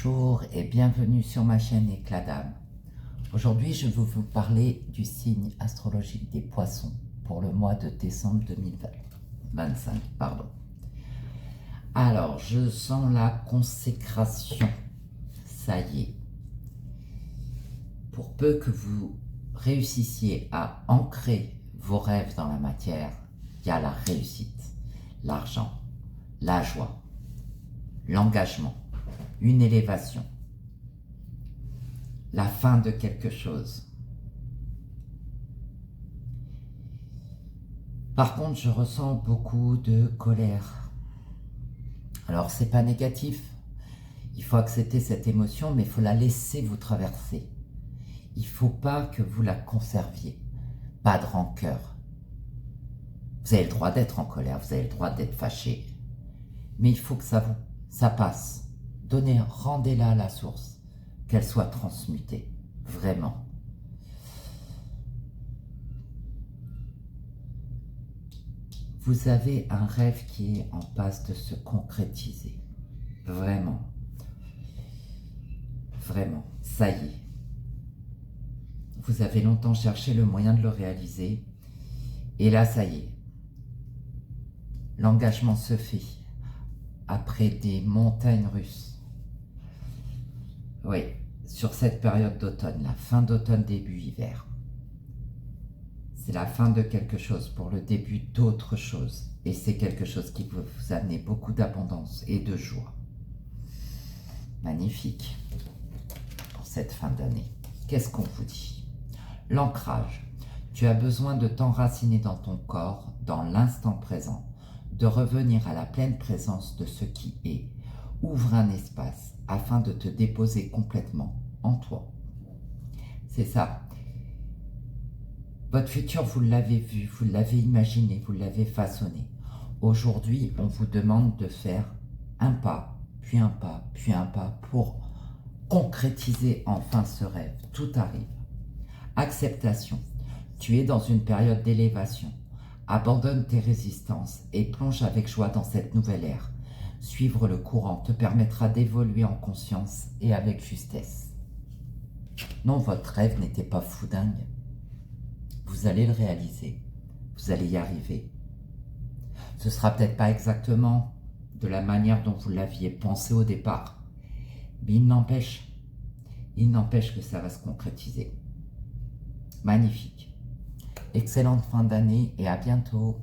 Bonjour et bienvenue sur ma chaîne Éclat d'âme. Aujourd'hui, je vais vous parler du signe astrologique des poissons pour le mois de décembre 2025. Alors, je sens la consécration. Ça y est. Pour peu que vous réussissiez à ancrer vos rêves dans la matière, il y a la réussite, l'argent, la joie, l'engagement, une élévation, la fin de quelque chose. Par contre, je ressens beaucoup de colère. Alors, c'est pas négatif. Il faut accepter cette émotion, mais il faut la laisser vous traverser. Il faut pas que vous la conserviez. Pas de rancœur. Vous avez le droit d'être en colère, vous avez le droit d'être fâché. Mais il faut que ça passe. Rendez-la à la source, qu'elle soit transmutée, vraiment. Vous avez un rêve qui est en passe de se concrétiser, vraiment, vraiment, ça y est. Vous avez longtemps cherché le moyen de le réaliser, et là, ça y est. L'engagement se fait, après des montagnes russes. Oui, sur cette période d'automne, la fin d'automne, début hiver. C'est la fin de quelque chose pour le début d'autre chose. Et c'est quelque chose qui peut vous amener beaucoup d'abondance et de joie. Magnifique pour cette fin d'année. Qu'est-ce qu'on vous dit? L'ancrage. Tu as besoin de t'enraciner dans ton corps, dans l'instant présent, de revenir à la pleine présence de ce qui est. Ouvre un espace afin de te déposer complètement en toi. C'est ça. Votre futur, vous l'avez vu, vous l'avez imaginé, vous l'avez façonné. Aujourd'hui, on vous demande de faire un pas, puis un pas, puis un pas pour concrétiser enfin ce rêve. Tout arrive. Acceptation. Tu es dans une période d'élévation. Abandonne tes résistances et plonge avec joie dans cette nouvelle ère. Suivre le courant te permettra d'évoluer en conscience et avec justesse. Non, votre rêve n'était pas fou dingue. Vous allez le réaliser. Vous allez y arriver. Ce sera peut-être pas exactement de la manière dont vous l'aviez pensé au départ. Mais il n'empêche que ça va se concrétiser. Magnifique. Excellente fin d'année et à bientôt.